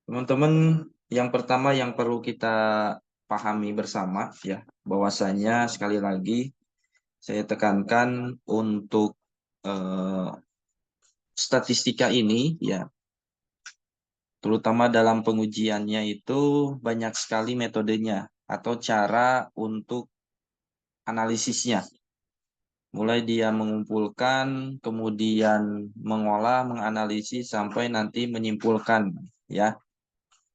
Teman-teman, yang pertama yang perlu kita pahami bersama ya, bahwasanya sekali lagi saya tekankan untuk eh, statistika ini ya, terutama dalam pengujiannya itu banyak sekali metodenya atau cara untuk analisisnya. Mulai dia mengumpulkan, kemudian mengolah, menganalisis sampai nanti menyimpulkan ya.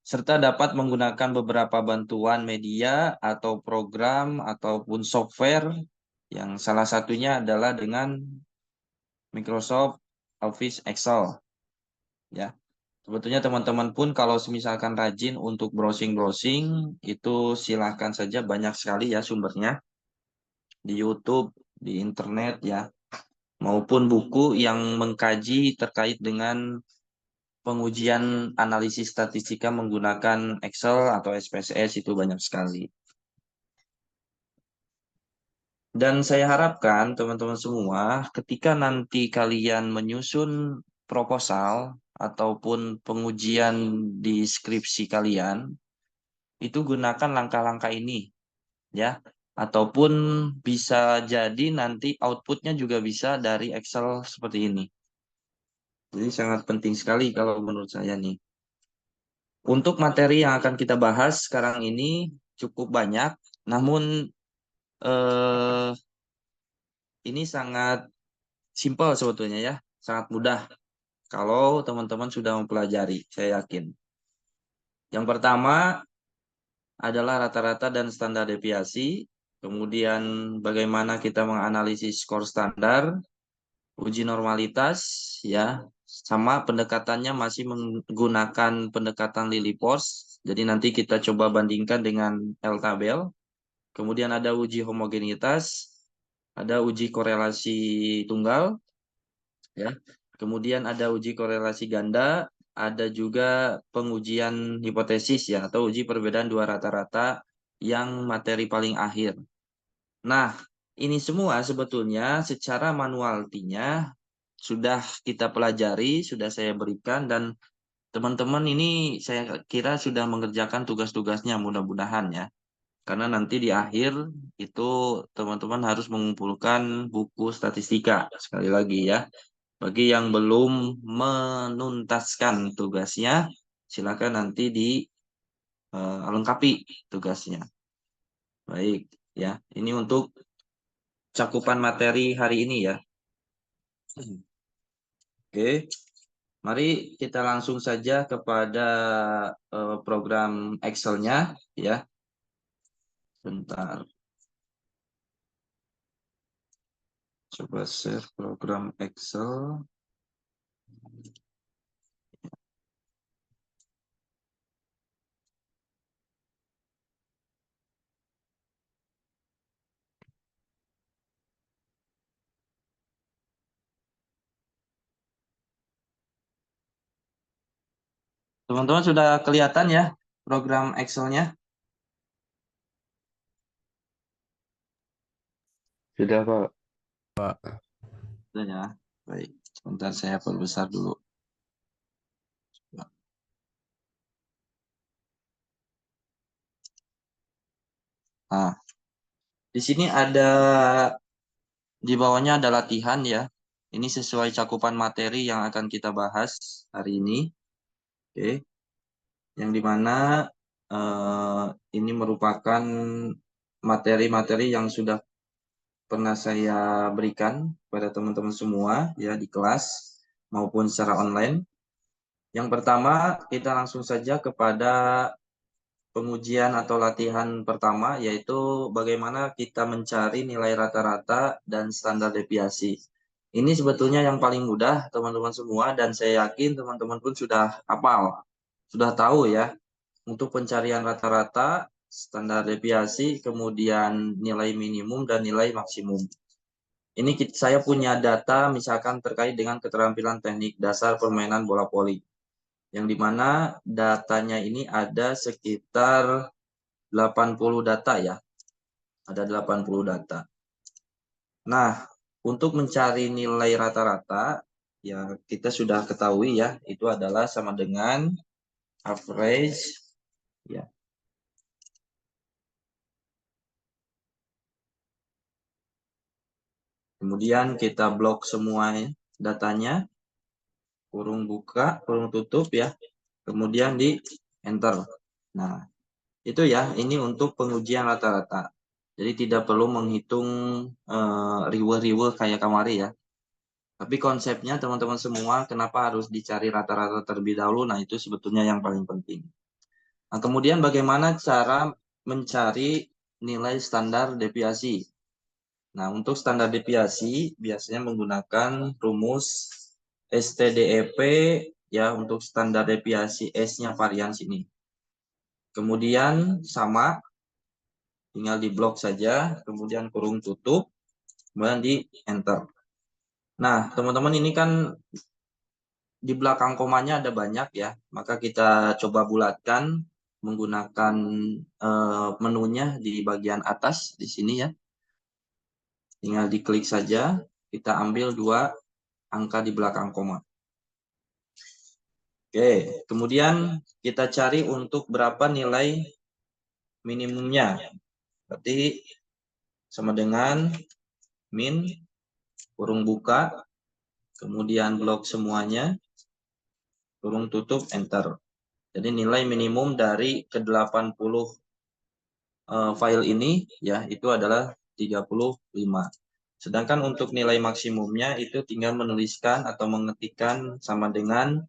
Serta dapat menggunakan beberapa bantuan media atau program ataupun software yang salah satunya adalah dengan Microsoft Office Excel ya. Sebetulnya teman-teman pun kalau misalkan rajin untuk browsing-browsing itu silahkan saja, banyak sekali ya sumbernya di YouTube, di internet ya, maupun buku yang mengkaji terkait dengan pengujian analisis statistika menggunakan Excel atau SPSS itu banyak sekali. Dan saya harapkan teman-teman semua ketika nanti kalian menyusun proposal ataupun pengujian di skripsi kalian, itu gunakan langkah-langkah ini ya. Ataupun bisa jadi nanti outputnya juga bisa dari Excel seperti ini. Jadi sangat penting sekali kalau menurut saya nih. Untuk materi yang akan kita bahas sekarang ini cukup banyak, namun eh, ini sangat simpel sebetulnya ya, sangat mudah kalau teman-teman sudah mempelajari, saya yakin. Yang pertama adalah rata-rata dan standar deviasi, kemudian bagaimana kita menganalisis skor standar, uji normalitas, ya, sama pendekatannya masih menggunakan pendekatan Lilliepors. Jadi nanti kita coba bandingkan dengan L-tabel. Kemudian ada uji homogenitas, ada uji korelasi tunggal, ya. Kemudian ada uji korelasi ganda, ada juga pengujian hipotesis ya, atau uji perbedaan dua rata-rata yang materi paling akhir. Nah, ini semua sebetulnya secara manualtinya sudah kita pelajari, sudah saya berikan, dan teman-teman ini saya kira sudah mengerjakan tugas-tugasnya mudah-mudahan ya. Karena nanti di akhir itu teman-teman harus mengumpulkan buku statistika sekali lagi ya. Bagi yang belum menuntaskan tugasnya, silakan nanti dilengkapi tugasnya. Baik ya. Ini untuk cakupan materi hari ini ya. Oke, mari kita langsung saja kepada program Excel-nya ya. Bentar, coba share program Excel. Teman-teman sudah kelihatan ya program Excel-nya? Sudah, Pak. Pak. Sudah ya. Baik, sebentar saya perbesar dulu. Nah, di sini ada, di bawahnya ada latihan ya. Ini sesuai cakupan materi yang akan kita bahas hari ini. Oke, yang dimana eh, ini merupakan materi-materi yang sudah pernah saya berikan pada teman-teman semua ya di kelas maupun secara online. Yang pertama, kita langsung saja kepada pengujian atau latihan pertama, yaitu bagaimana kita mencari nilai rata-rata dan standar deviasi. Ini sebetulnya yang paling mudah teman-teman semua, dan saya yakin teman-teman pun sudah hafal, sudah tahu ya, untuk pencarian rata-rata, standar deviasi, kemudian nilai minimum dan nilai maksimum. Ini saya punya data misalkan terkait dengan keterampilan teknik dasar permainan bola voli, yang dimana datanya ini ada sekitar 80 data ya, ada 80 data. Nah, untuk mencari nilai rata-rata, ya kita sudah ketahui ya, itu adalah sama dengan average, ya. Kemudian kita blok semua datanya, kurung buka, kurung tutup ya. Kemudian di enter. Nah, itu ya, ini untuk pengujian rata-rata. Jadi tidak perlu menghitung riwe-riwe kayak kemarin ya. Tapi konsepnya teman-teman semua, kenapa harus dicari rata-rata terlebih dahulu? Nah, itu sebetulnya yang paling penting. Nah, kemudian bagaimana cara mencari nilai standar deviasi? Nah, untuk standar deviasi biasanya menggunakan rumus STDEP ya, untuk standar deviasi S-nya varian sini. Kemudian sama, tinggal di blok saja, kemudian kurung tutup, kemudian di enter. Nah, teman-teman ini kan di belakang komanya ada banyak ya, maka kita coba bulatkan menggunakan menunya di bagian atas di sini ya. Tinggal diklik saja, kita ambil 2 angka di belakang koma. Oke, kemudian kita cari untuk berapa nilai minimumnya. Berarti sama dengan min, kurung buka, kemudian blok semuanya, kurung tutup, enter. Jadi nilai minimum dari ke-80 file ini ya itu adalah 35. Sedangkan untuk nilai maksimumnya itu tinggal menuliskan atau mengetikkan sama dengan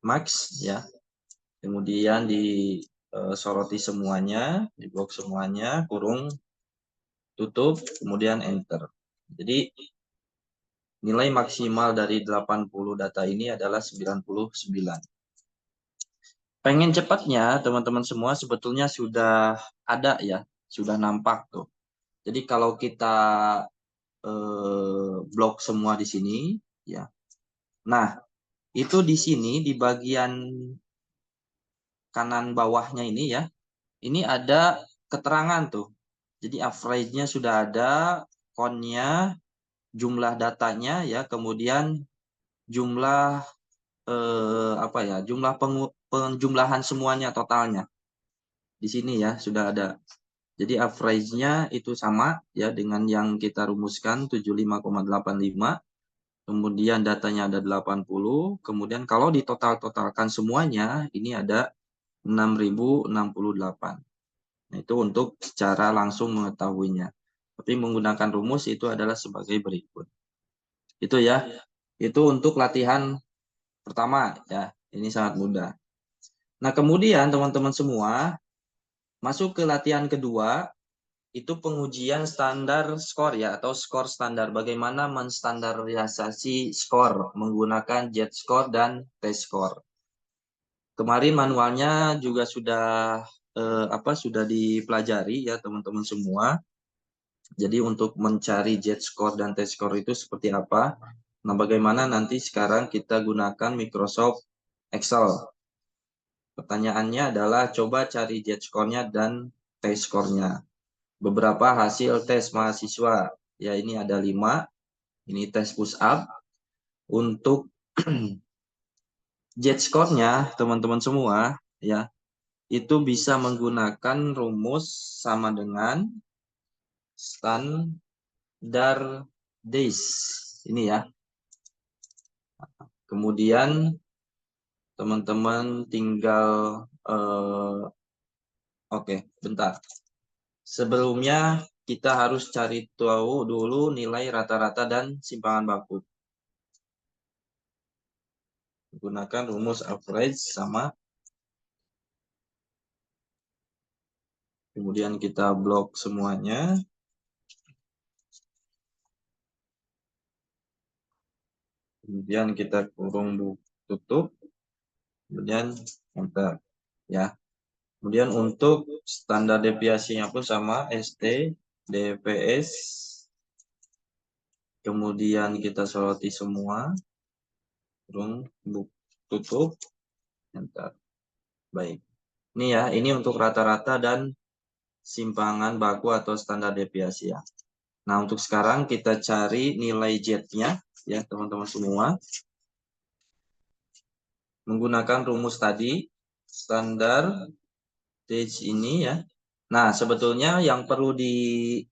max ya. Kemudian disoroti semuanya, diblok semuanya, kurung tutup, kemudian enter. Jadi nilai maksimal dari 80 data ini adalah 99. Pengen cepatnya, teman-teman semua sebetulnya sudah ada ya, sudah nampak tuh. Jadi kalau kita blok semua di sini, ya. Nah, itu di sini di bagian kanan bawahnya ini ya, ini ada keterangan tuh. Jadi average-nya sudah ada, count-nya, jumlah datanya ya, kemudian jumlah apa ya, jumlah penjumlahan semuanya totalnya. Di sini ya sudah ada. Jadi average-nya itu sama ya dengan yang kita rumuskan 75,85. Kemudian datanya ada 80. Kemudian kalau ditotal-totalkan semuanya ini ada 6.068. Nah, itu untuk secara langsung mengetahuinya. Tapi menggunakan rumus itu adalah sebagai berikut. Itu ya. Itu untuk latihan pertama ya. Ini sangat mudah. Nah, kemudian teman-teman semua masuk ke latihan kedua, itu pengujian standar skor ya, atau skor standar. Bagaimana menstandarisasi skor menggunakan Z-score dan T-score. Kemarin manualnya juga sudah dipelajari ya teman-teman semua. Jadi untuk mencari Z-score dan T-score itu seperti apa? Nah, bagaimana nanti sekarang kita gunakan Microsoft Excel. Pertanyaannya adalah coba cari Z-score-nya dan T-score-nya. Beberapa hasil tes mahasiswa. Ya, ini ada 5. Ini tes push up. Untuk Z-score-nya, teman-teman semua, ya, itu bisa menggunakan rumus sama dengan standar days. Ini ya. Kemudian teman-teman tinggal oke, bentar. Sebelumnya kita harus cari tahu dulu nilai rata-rata dan simpangan baku. Gunakan rumus average sama. Kemudian kita blok semuanya. Kemudian kita kurung tutup. Kemudian enter. Ya. Kemudian untuk standar deviasinya pun sama, ST, DPS. Kemudian kita soroti semua. Kurung tutup. Enter. Baik. Ini ya, ini untuk rata-rata dan simpangan baku atau standar deviasi ya. Nah, untuk sekarang kita cari nilai Z-nya ya, teman-teman semua. menggunakan rumus tadi, standar deviasi ini ya. Nah, sebetulnya yang perlu dipahami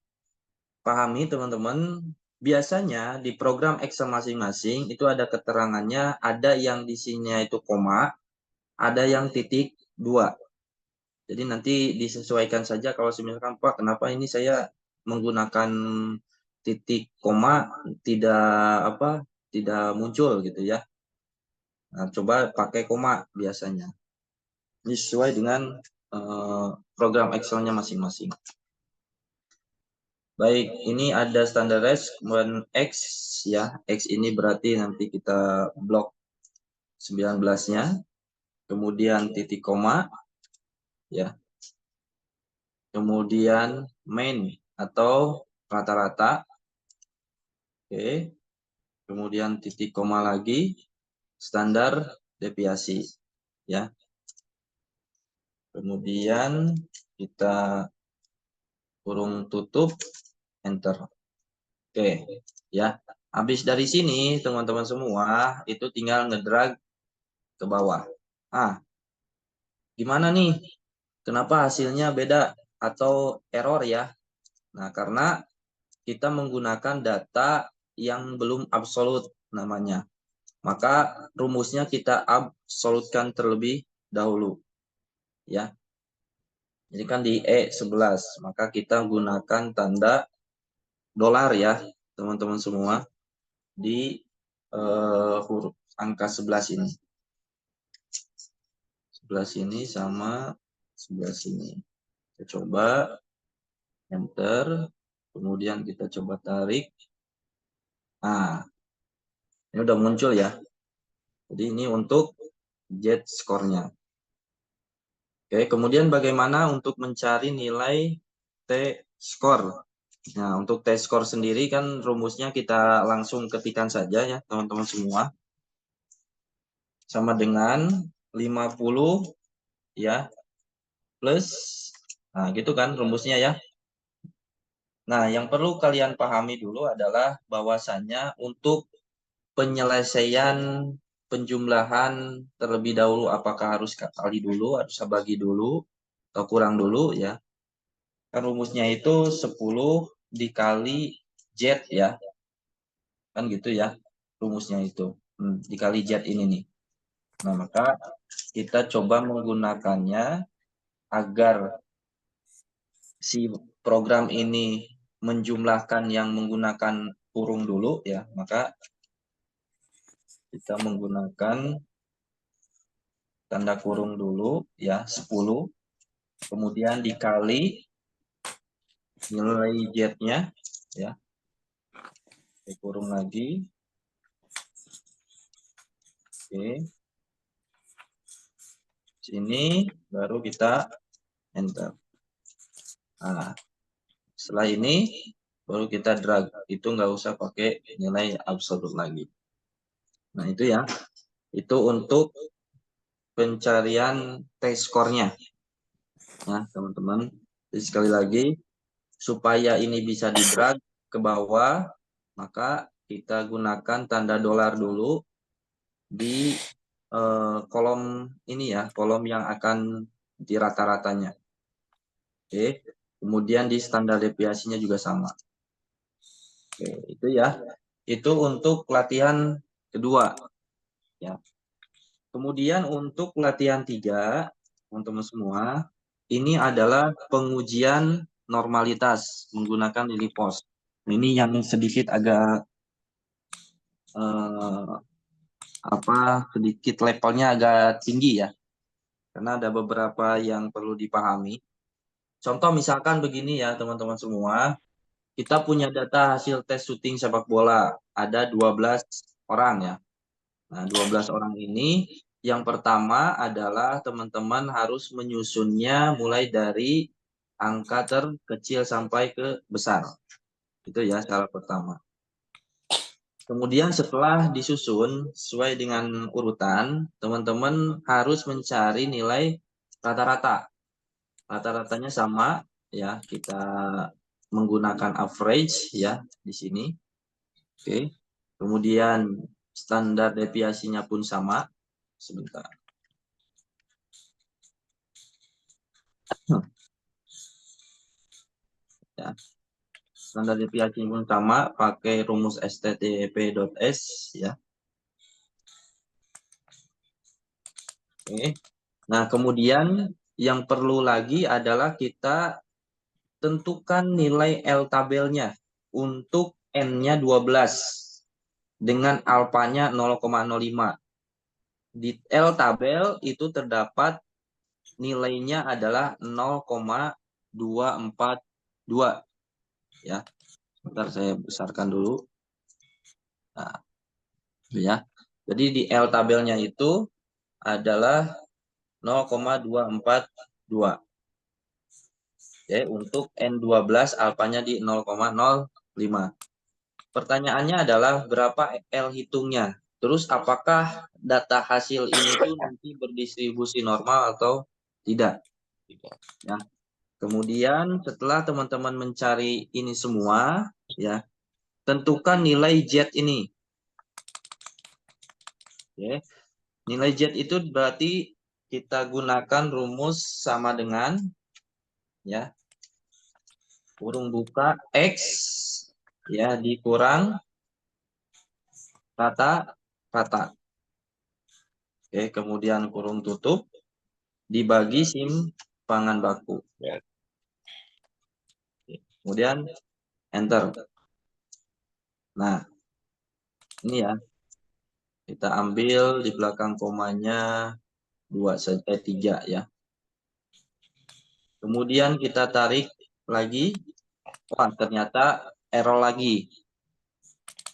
teman-teman, biasanya di program Excel masing-masing itu ada keterangannya, ada yang di sininya itu koma, ada yang titik dua. Jadi nanti disesuaikan saja kalau misalkan Pak, kenapa ini saya menggunakan titik koma tidak apa tidak muncul gitu ya. Nah, coba pakai koma biasanya. Ini sesuai dengan program Excel-nya masing-masing. Baik, ini ada standarized kemudian X ya. X ini berarti nanti kita blok 19-nya. Kemudian titik koma ya. Kemudian main atau rata-rata. Oke. Kemudian titik koma lagi standar deviasi ya. Kemudian kita kurung tutup enter. Oke, ya. Habis dari sini, teman-teman semua, itu tinggal ngedrag ke bawah. Ah, gimana nih? Kenapa hasilnya beda atau error ya? Nah, karena kita menggunakan data yang belum absolut namanya. Maka rumusnya kita absolutkan terlebih dahulu. Ya. Jadi kan di E11, maka kita gunakan tanda dolar ya, teman-teman semua. Di huruf angka 11 ini. 11 ini sama 11 ini. Kita coba enter, kemudian kita coba tarik. Nah, ini udah muncul ya. Jadi ini untuk Z skornya. Oke, kemudian bagaimana untuk mencari nilai T skor? Nah, untuk T skor sendiri kan rumusnya kita langsung ketikkan saja ya, teman-teman semua. Sama dengan 50 ya plus, nah gitu kan rumusnya ya. Nah, yang perlu kalian pahami dulu adalah bahwasannya untuk penyelesaian penjumlahan terlebih dahulu, apakah harus kali dulu, harus bagi dulu, atau kurang dulu ya. Kan rumusnya itu 10 dikali Z ya. Kan gitu ya rumusnya itu. Dikali Z ini nih. Nah, maka kita coba menggunakannya agar si program ini menjumlahkan yang menggunakan kurung dulu ya, maka kita menggunakan tanda kurung dulu ya 10, kemudian dikali nilai Z-nya ya, kurung lagi. Oke, sini baru kita enter. Nah, setelah ini baru kita drag, itu nggak usah pakai nilai absolut lagi. Nah, itu ya, itu untuk pencarian T-skornya ya teman-teman. Jadi sekali lagi, supaya ini bisa di drag ke bawah, maka kita gunakan tanda dolar dulu di kolom ini ya, kolom yang akan di rata-ratanya. Oke, kemudian di standar deviasinya juga sama. Oke, itu ya. Itu untuk latihan kedua ya. Kemudian untuk latihan 3, teman-teman semua, ini adalah pengujian normalitas menggunakan lili pos. Ini yang sedikit agak eh, sedikit levelnya agak tinggi ya, karena ada beberapa yang perlu dipahami. Contoh misalkan begini ya teman-teman semua, kita punya data hasil tes syuting sepak bola, ada 12 orang ya. Nah, 12 orang ini yang pertama adalah teman-teman harus menyusunnya mulai dari angka terkecil sampai ke besar. Itu ya cara pertama. Kemudian setelah disusun sesuai dengan urutan, teman-teman harus mencari nilai rata-rata. Rata-ratanya sama ya, kita menggunakan average ya di sini. Oke. Kemudian standar deviasinya pun sama. sebentar. Ya, standar deviasi pun sama, pakai rumus STTP.S ya. Oke. Nah, kemudian yang perlu lagi adalah kita tentukan nilai L tabelnya untuk N-nya 12 dengan alfanya 0,05. Di L tabel itu terdapat nilainya adalah 0,242 ya. Sebentar saya besarkan dulu. Nah, ya. Jadi di L tabelnya itu adalah 0,242. Oke, untuk N12 alfanya di 0,05. Pertanyaannya adalah berapa L hitungnya? Terus apakah data hasil ini tuh nanti berdistribusi normal atau tidak? Ya. Kemudian setelah teman-teman mencari ini semua, ya, tentukan nilai Z ini. Oke. Nilai Z itu berarti kita gunakan rumus sama dengan ya kurung buka X ya dikurang rata-rata. Oke, kemudian kurung tutup dibagi simpangan baku. Kemudian enter. Nah, ini ya. Kita ambil di belakang komanya 3 ya. Kemudian kita tarik lagi. Wah, ternyata error lagi.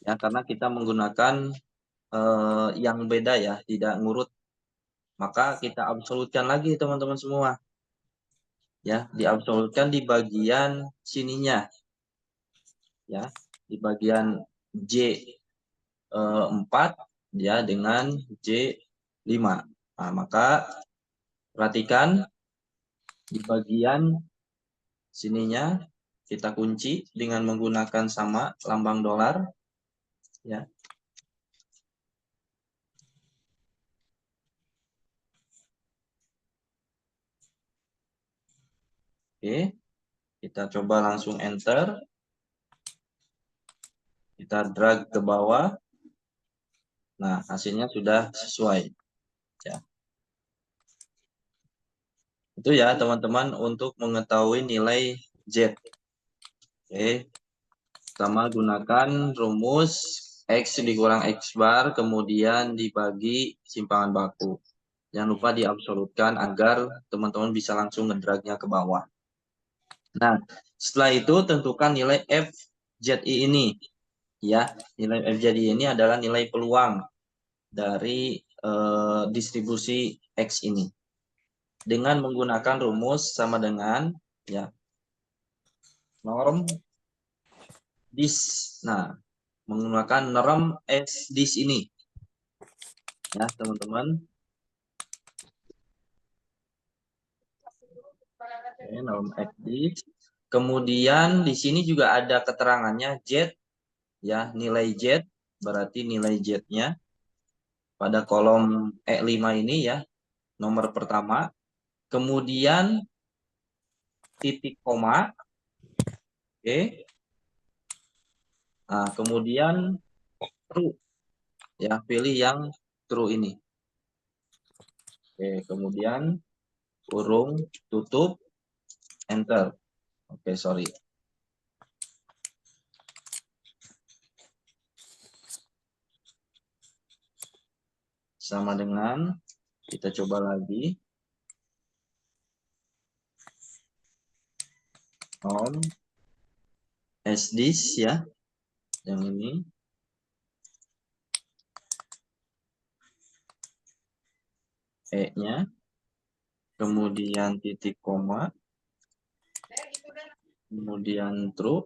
Ya, karena kita menggunakan yang beda ya, tidak ngurut. Maka kita absolutkan lagi teman-teman semua. Ya, diabsolutkan di bagian sininya. Ya, di bagian J4 ya dengan J5. Nah, maka perhatikan di bagian sininya kita kunci dengan menggunakan sama lambang dolar ya. Oke, kita coba langsung enter. Kita drag ke bawah. Nah, hasilnya sudah sesuai ya. Itu ya teman-teman untuk mengetahui nilai Z. Oke. Pertama gunakan rumus X dikurang X bar kemudian dibagi simpangan baku. Jangan lupa diabsolutkan agar teman-teman bisa langsung ngedragnya ke bawah. Nah, setelah itu tentukan nilai FZI ini. Ya, nilai FZI ini adalah nilai peluang dari distribusi X ini. Dengan menggunakan rumus sama dengan ya norm dis. Nah, menggunakan norm S dis ini. Ya, teman-teman. Oke, norm X dis. Kemudian di sini juga ada keterangannya Z ya, nilai Z berarti nilai Z-nya pada kolom E5 ini ya, nomor pertama. Kemudian titik koma. Oke. Nah, kemudian true ya, pilih yang true ini. Oke, kemudian kurung tutup enter. Oke, sorry. Sama dengan kita coba lagi. Home SDIS ya. Yang ini. E-nya. Kemudian titik koma. Kemudian true.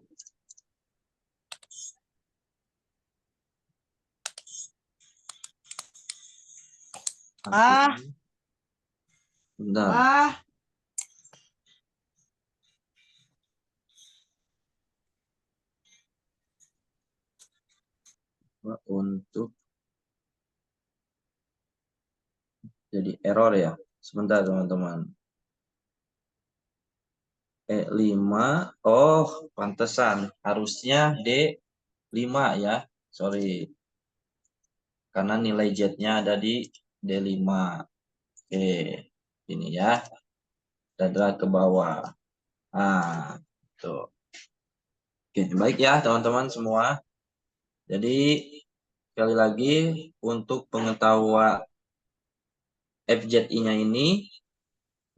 Bentar. Untuk Jadi error ya. Sebentar teman-teman. E5. Oh, pantesan. Harusnya D5 ya. Sorry. Karena nilai Z-nya ada di D5. Oke. Ini ya. Kita drag ke bawah. Ah, tuh. Oke, baik ya teman-teman semua. Jadi sekali lagi untuk pengetahuan FZI-nya ini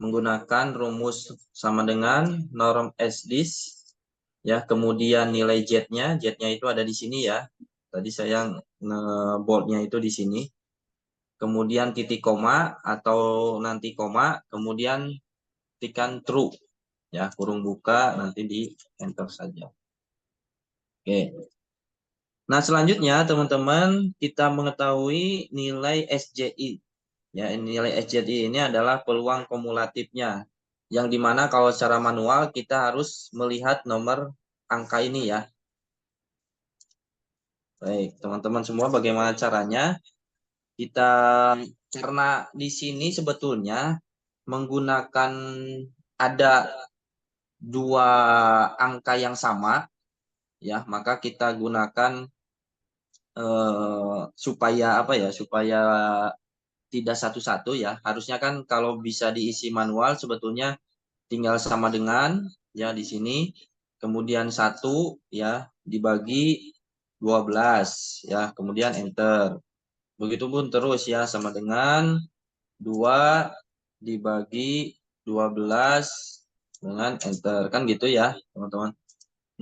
menggunakan rumus sama dengan norm SDIS ya, kemudian nilai Z-nya itu ada di sini ya. Tadi saya nge-boldnya itu di sini. Kemudian titik koma atau nanti koma, kemudian tekan true ya, kurung buka, nanti di enter saja. Oke. Nah, selanjutnya teman-teman kita mengetahui nilai SJI. Ya, nilai SJI ini adalah peluang kumulatifnya. Yang dimana kalau secara manual kita harus melihat nomor angka ini ya. Baik, teman-teman semua bagaimana caranya? Kita karena di sini sebetulnya menggunakan ada dua angka yang sama ya, maka kita gunakan supaya apa ya? Supaya tidak satu-satu ya. Harusnya kan kalau bisa diisi manual sebetulnya tinggal sama dengan ya di sini. Kemudian satu ya dibagi 12 ya, kemudian enter. Begitupun terus ya sama dengan 2 dibagi 12 dengan enter. Kan gitu ya, teman-teman.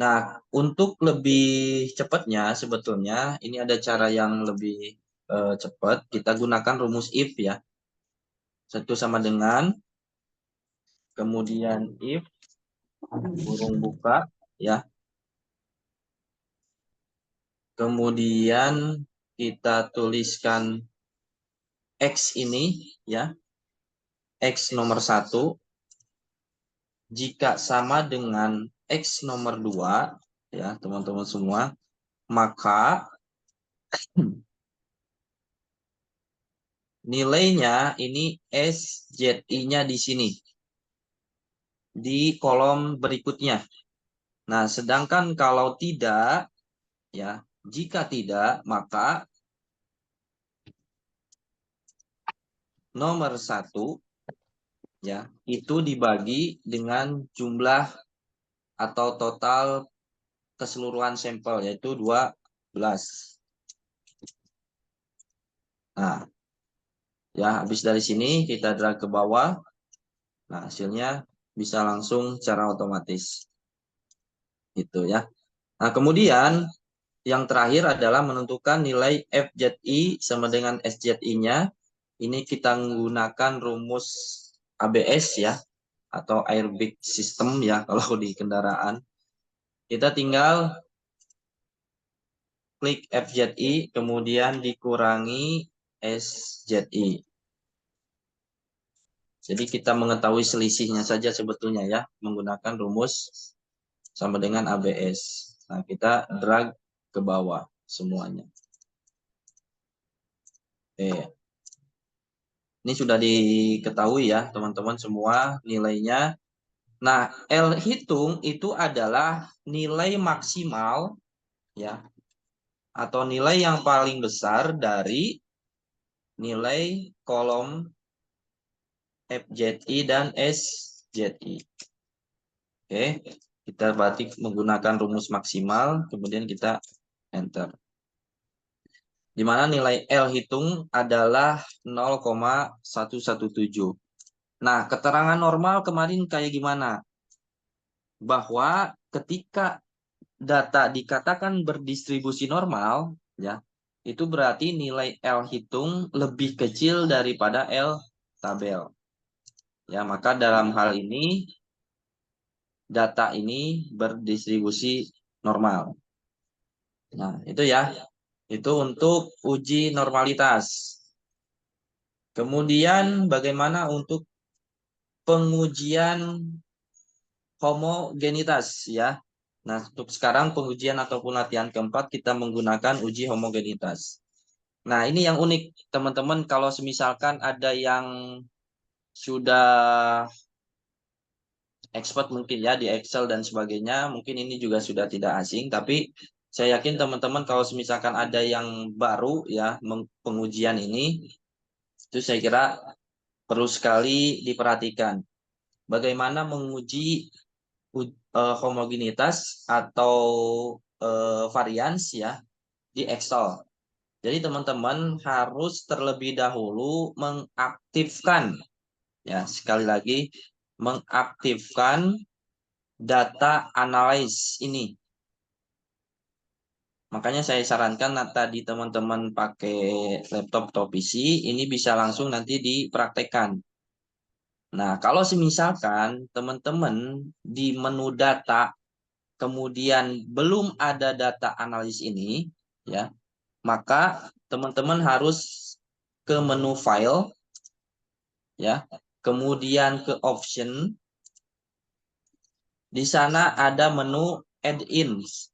Nah, untuk lebih cepatnya sebetulnya ini ada cara yang lebih cepat. Kita gunakan rumus if ya. Satu sama dengan, kemudian if, kurung buka, ya. Kemudian kita tuliskan X ini, ya. X nomor 1, jika sama dengan X nomor 2, ya teman-teman semua, maka nilainya ini SZI-nya di sini, di kolom berikutnya. Nah, sedangkan kalau tidak, ya, jika tidak, maka nomor 1 ya itu dibagi dengan jumlah atau total keseluruhan sampel yaitu 12. Nah, ya habis dari sini kita drag ke bawah. Nah, hasilnya bisa langsung secara otomatis gitu ya. Nah, kemudian yang terakhir adalah menentukan nilai FZI sama dengan SZI-nya. Ini kita menggunakan rumus ABS ya, atau airbag system ya kalau di kendaraan. Kita tinggal klik FZI, kemudian dikurangi SZI. Jadi kita mengetahui selisihnya saja sebetulnya ya, menggunakan rumus sama dengan ABS. Nah, kita drag ke bawah semuanya. Oke. Ini sudah diketahui ya teman-teman semua nilainya. Nah, L hitung itu adalah nilai maksimal ya, atau nilai yang paling besar dari nilai kolom FZI dan SZI. Oke, kita berarti menggunakan rumus maksimal, kemudian kita enter. Di mana nilai L hitung adalah 0,117. Nah, keterangan normal kemarin kayak gimana? Bahwa ketika data dikatakan berdistribusi normal, ya, itu berarti nilai L hitung lebih kecil daripada L tabel. Ya, maka dalam hal ini data ini berdistribusi normal. Nah, itu ya. Itu untuk uji normalitas. Kemudian bagaimana untuk pengujian homogenitas ya. Nah, untuk sekarang pengujian ataupun latihan keempat kita menggunakan uji homogenitas. Nah, ini yang unik, teman-teman. Kalau misalkan ada yang sudah expert mungkin ya di Excel dan sebagainya, mungkin ini juga sudah tidak asing. Tapi saya yakin teman-teman kalau misalkan ada yang baru ya pengujian ini, itu saya kira perlu sekali diperhatikan. Bagaimana menguji homogenitas atau varians ya di Excel. Jadi teman-teman harus terlebih dahulu mengaktifkan, ya sekali lagi, mengaktifkan data analysis ini. Makanya saya sarankan tadi teman-teman pakai laptop atau PC, ini bisa langsung nanti dipraktekkan. Nah, kalau misalkan teman-teman di menu data, kemudian belum ada data analis ini, ya, maka teman-teman harus ke menu file, ya, kemudian ke option. Di sana ada menu add-ins,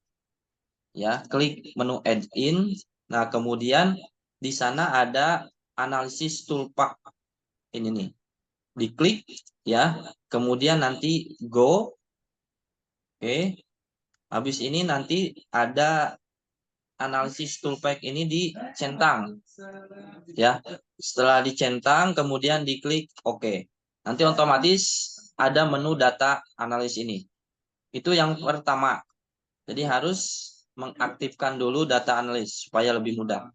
ya, klik menu add-in. Nah, kemudian di sana ada analisis toolpath ini nih, diklik ya, kemudian nanti go, oke. Habis ini nanti ada analisis toolpath ini dicentang, ya. Setelah dicentang, kemudian diklik OK. Nanti otomatis ada menu data analis ini. Itu yang pertama. Jadi harus mengaktifkan dulu data analis supaya lebih mudah.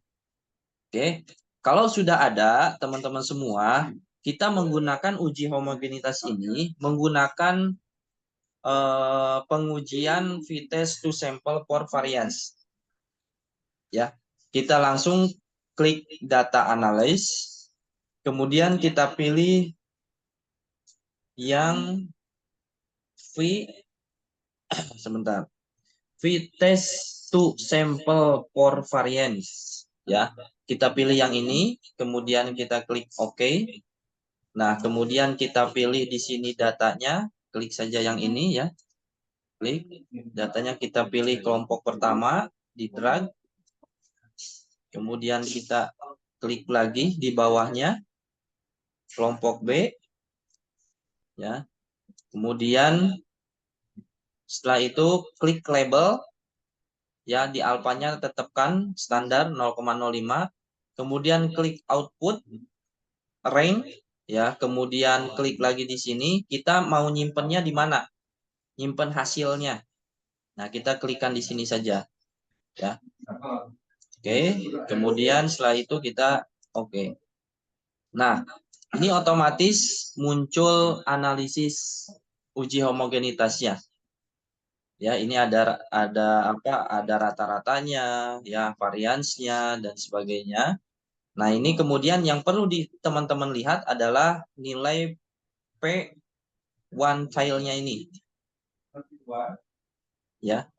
Oke. Kalau sudah ada, teman-teman semua, kita menggunakan uji homogenitas ini menggunakan pengujian v-test to sample for variance. Ya, kita langsung klik data analysis, kemudian kita pilih yang v sebentar, v-test to sample for variance. Ya, kita pilih yang ini, kemudian kita klik OK. Nah, kemudian kita pilih di sini datanya, klik saja yang ini ya. Klik datanya, kita pilih kelompok pertama, di drag. Kemudian kita klik lagi di bawahnya kelompok B ya. Kemudian setelah itu klik label ya, di alfanya tetapkan standar 0,05. Kemudian klik output rank ya, kemudian klik lagi di sini, kita mau nyimpennya di mana? Nyimpen hasilnya. Nah, kita klikkan di sini saja ya. Oke, kemudian setelah itu kita oke. Nah, ini otomatis muncul analisis uji homogenitasnya. Ya, ini ada apa? Ada rata-ratanya, ya, variansnya dan sebagainya. Nah, ini kemudian yang perlu teman-teman lihat adalah nilai P1 filenya ini. Ya,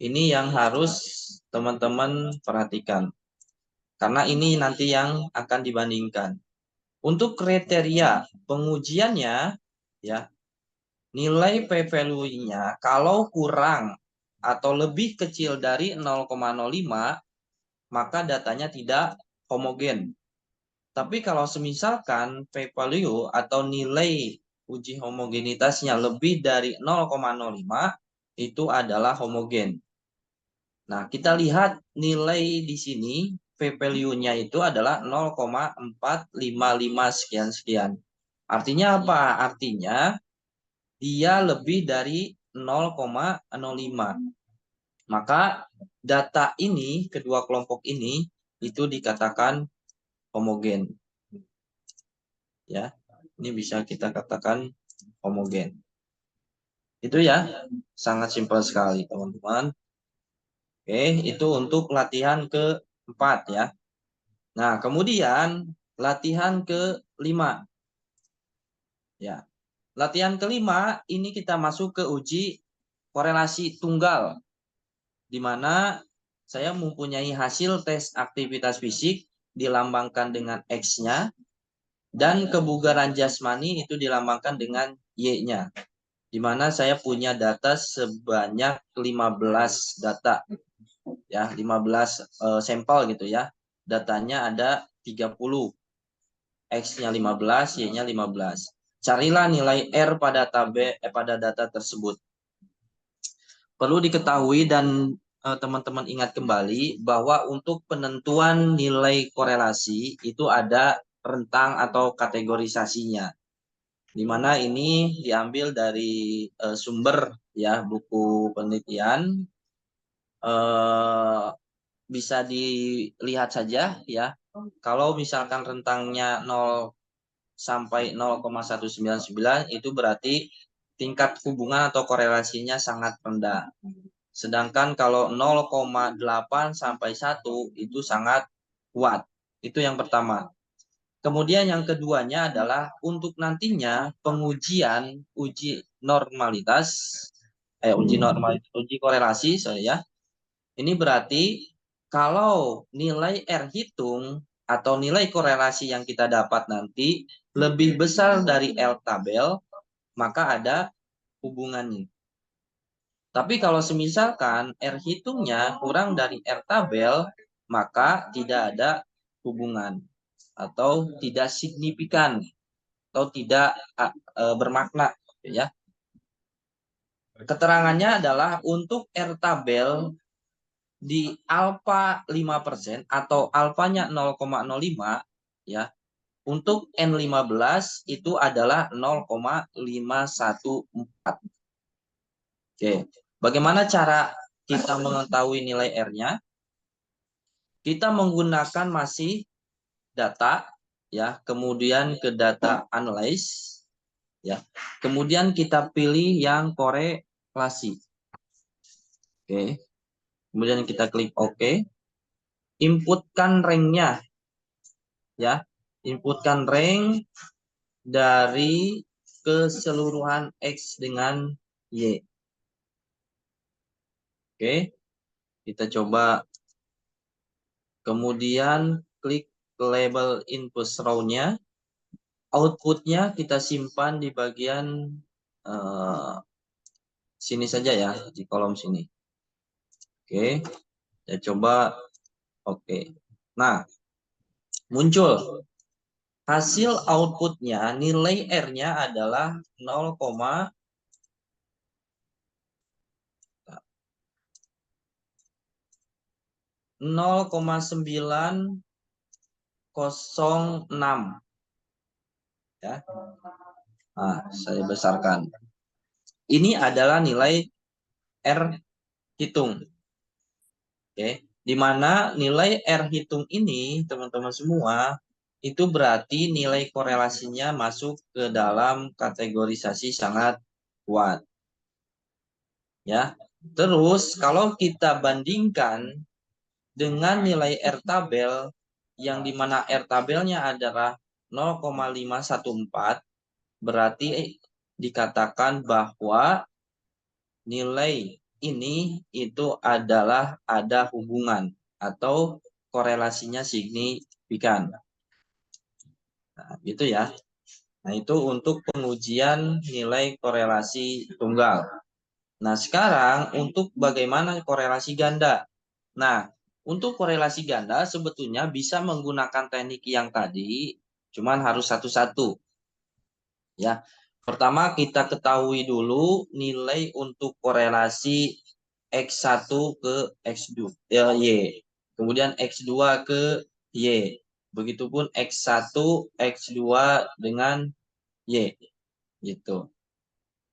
ini yang harus teman-teman perhatikan. Karena ini nanti yang akan dibandingkan. Untuk kriteria pengujiannya, ya, nilai p-value-nya kalau kurang atau lebih kecil dari 0,05, maka datanya tidak homogen. Tapi kalau semisalkan p-value atau nilai uji homogenitasnya lebih dari 0,05, itu adalah homogen. Nah, kita lihat nilai di sini, p-value-nya itu adalah 0,455 sekian-sekian. Artinya apa? Artinya dia lebih dari 0,05. Maka data ini, kedua kelompok ini, itu dikatakan homogen. Ya, ini bisa kita katakan homogen. Itu ya, sangat simpel sekali, teman-teman. Oke, itu untuk latihan keempat ya. Nah, kemudian latihan kelima. Ya. Latihan kelima ini kita masuk ke uji korelasi tunggal, di mana saya mempunyai hasil tes aktivitas fisik dilambangkan dengan X-nya dan kebugaran jasmani itu dilambangkan dengan Y-nya. Di mana saya punya data sebanyak 15 data ya, 15 sampel gitu ya. datanya ada 30. X-nya 15, Y-nya 15. Carilah nilai R pada data tersebut. Perlu diketahui dan teman-teman ingat kembali bahwa untuk penentuan nilai korelasi itu ada rentang atau kategorisasinya. Di mana ini diambil dari sumber ya buku penelitian, bisa dilihat saja ya. Kalau misalkan rentangnya 0 sampai 0,199 itu berarti tingkat hubungan atau korelasinya sangat rendah. Sedangkan kalau 0,8 sampai 1 itu sangat kuat. Itu yang pertama. Kemudian yang keduanya adalah untuk nantinya pengujian uji korelasi saya. Ini berarti kalau nilai R hitung atau nilai korelasi yang kita dapat nanti lebih besar dari L tabel, maka ada hubungannya. Tapi kalau semisalkan R hitungnya kurang dari R tabel, maka tidak ada hubungan atau tidak signifikan atau tidak bermakna ya. Keterangannya adalah untuk R tabel di alfa 5% atau alfanya 0,05 ya. Untuk N15 itu adalah 0,514. Oke. Bagaimana cara kita mengetahui nilai R-nya? Kita menggunakan masih data ya, kemudian ke data analyze ya. Kemudian kita pilih yang korelasi. Oke. Kemudian kita klik OK. Inputkan rank-nya ya. Inputkan rank dari keseluruhan X dengan Y. Oke. Kita coba kemudian klik label input row-nya. Outputnya kita simpan di bagian sini saja ya, di kolom sini. Oke, kita coba. Oke. Nah, muncul hasil outputnya, nilai R-nya adalah 0,906 ya. Nah, saya besarkan. Ini adalah nilai R hitung. Oke, di mana nilai R hitung ini teman-teman semua itu berarti nilai korelasinya masuk ke dalam kategorisasi sangat kuat. Ya. Terus kalau kita bandingkan dengan nilai R tabel yang dimana R tabelnya adalah 0,514, berarti dikatakan bahwa nilai ini itu adalah ada hubungan atau korelasinya signifikan. Nah, gitu ya. Nah, itu untuk pengujian nilai korelasi tunggal. Nah, sekarang untuk bagaimana korelasi ganda. Nah, untuk korelasi ganda sebetulnya bisa menggunakan teknik yang tadi, cuman harus satu-satu. Ya. Pertama kita ketahui dulu nilai untuk korelasi X1 ke X2 Y. Kemudian X2 ke Y. Begitupun X1, X2 dengan Y. Gitu.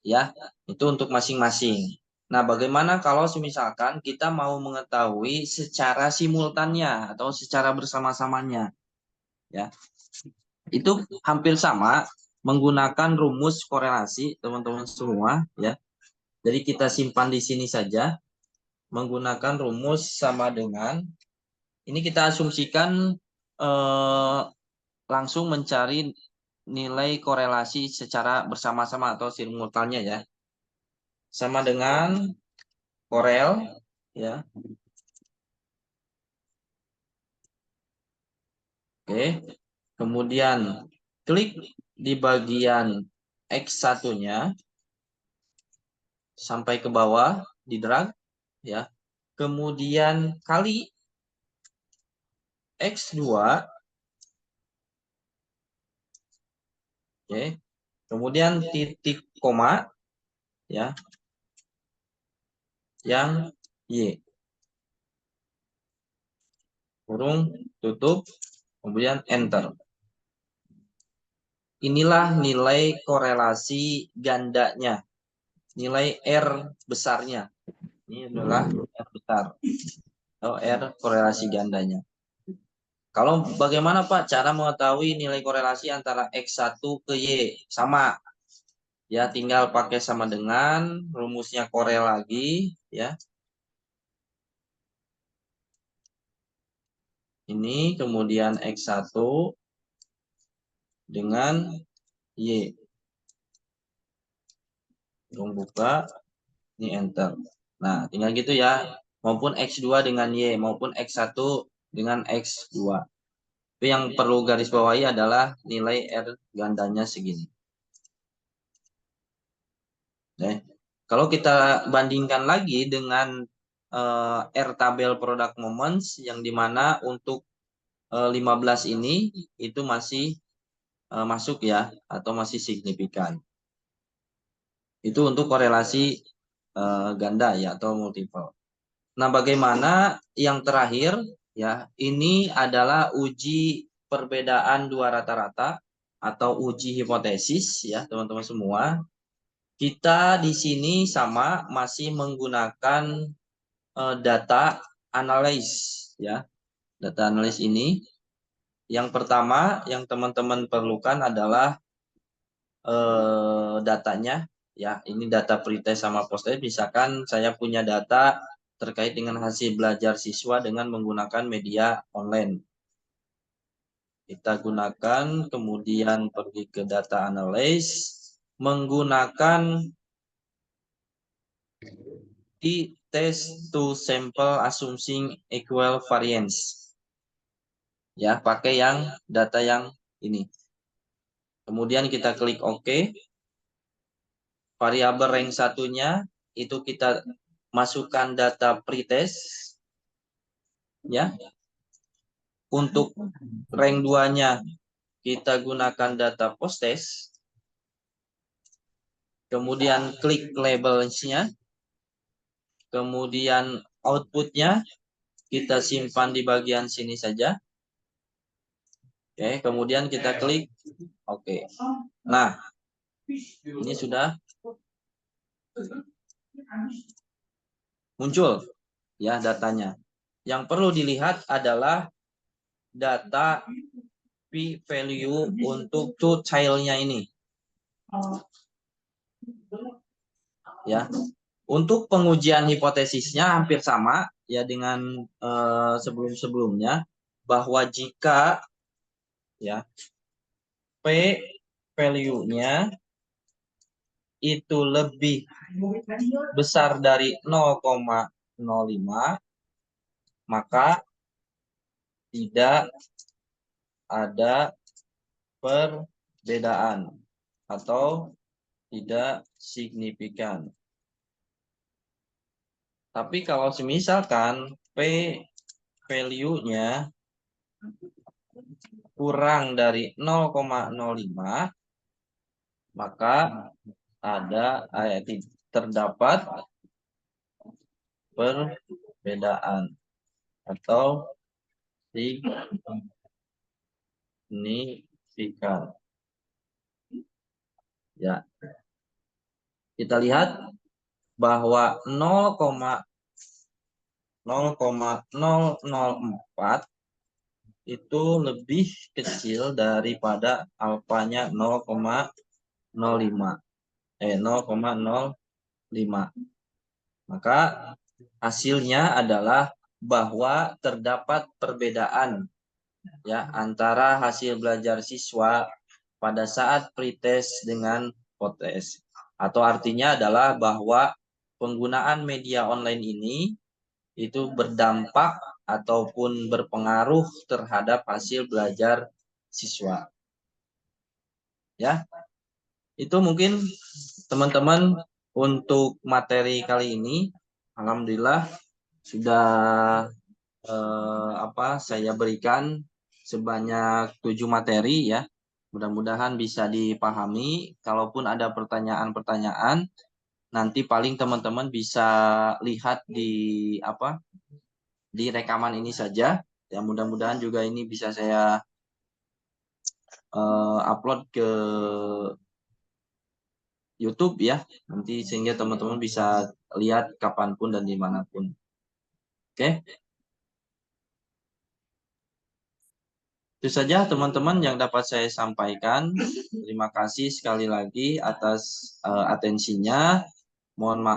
Ya, itu untuk masing-masing. Nah, bagaimana kalau misalkan kita mau mengetahui secara simultannya atau secara bersama-samanya? Ya, itu hampir sama menggunakan rumus korelasi teman-teman semua ya. Jadi kita simpan di sini saja menggunakan rumus sama dengan ini kita asumsikan langsung mencari nilai korelasi secara bersama-sama atau simultannya ya. Sama dengan Korel ya. Oke. Kemudian klik di bagian X1-nya sampai ke bawah, di drag ya. Kemudian kali X2, oke. Kemudian titik koma, ya, yang Y. Kurung, tutup, kemudian enter. Inilah nilai korelasi gandanya, nilai R besarnya. Ini adalah R besar atau R korelasi gandanya. Kalau bagaimana Pak cara mengetahui nilai korelasi antara X1 ke Y? Sama. Ya, tinggal pakai sama dengan rumusnya korel lagi, ya. Ini kemudian X1 dengan Y. Buka, ini enter. Nah, tinggal gitu ya. Maupun X2 dengan Y, maupun X1 dengan X2. Tapi yang perlu garis bawahi adalah nilai R gandanya segini. Nah, kalau kita bandingkan lagi dengan R tabel product moments, yang dimana untuk 15 ini itu masih masuk ya, atau masih signifikan. Itu untuk korelasi ganda ya, atau multiple. Nah, bagaimana yang terakhir ya? Ini adalah uji perbedaan dua rata-rata atau uji hipotesis ya, teman-teman semua. Kita di sini sama masih menggunakan data analis ya. Data analis ini yang pertama yang teman-teman perlukan adalah datanya ya. Ini data pretest sama posttest. Misalkan saya punya data terkait dengan hasil belajar siswa dengan menggunakan media online. Kita gunakan, kemudian pergi ke data analysis menggunakan test to sample assuming equal variance. Ya, pakai yang data yang ini. Kemudian kita klik OK. Variabel rank satunya itu kita masukkan data pretest. Ya. Untuk rank 2-nya kita gunakan data posttest. Kemudian klik labelsnya. Kemudian outputnya kita simpan di bagian sini saja. Oke, kemudian kita klik oke. Nah, ini sudah muncul ya datanya. Yang perlu dilihat adalah data p-value untuk two child-nya ini. Ya. Untuk pengujian hipotesisnya hampir sama ya dengan sebelum-sebelumnya, bahwa jika ya p value-nya itu lebih besar dari 0,05, maka tidak ada perbedaan atau tidak signifikan. Tapi kalau semisalkan P value-nya kurang dari 0,05, maka terdapat perbedaan atau signifikan. Ya. Kita lihat bahwa 0,0004 itu lebih kecil daripada alfanya 0,05. Maka hasilnya adalah bahwa terdapat perbedaan ya antara hasil belajar siswa pada saat pretest dengan post-test. Atau artinya adalah bahwa penggunaan media online ini itu berdampak ataupun berpengaruh terhadap hasil belajar siswa. Ya, itu mungkin teman-teman untuk materi kali ini. Alhamdulillah sudah saya berikan sebanyak 7 materi ya. Mudah-mudahan bisa dipahami. Kalaupun ada pertanyaan-pertanyaan, nanti paling teman-teman bisa lihat di rekaman ini saja. Ya mudah-mudahan juga ini bisa saya upload ke YouTube ya. Nanti sehingga teman-teman bisa lihat kapanpun dan dimanapun. Oke. Itu saja teman-teman yang dapat saya sampaikan. Terima kasih sekali lagi atas atensinya. Mohon maaf.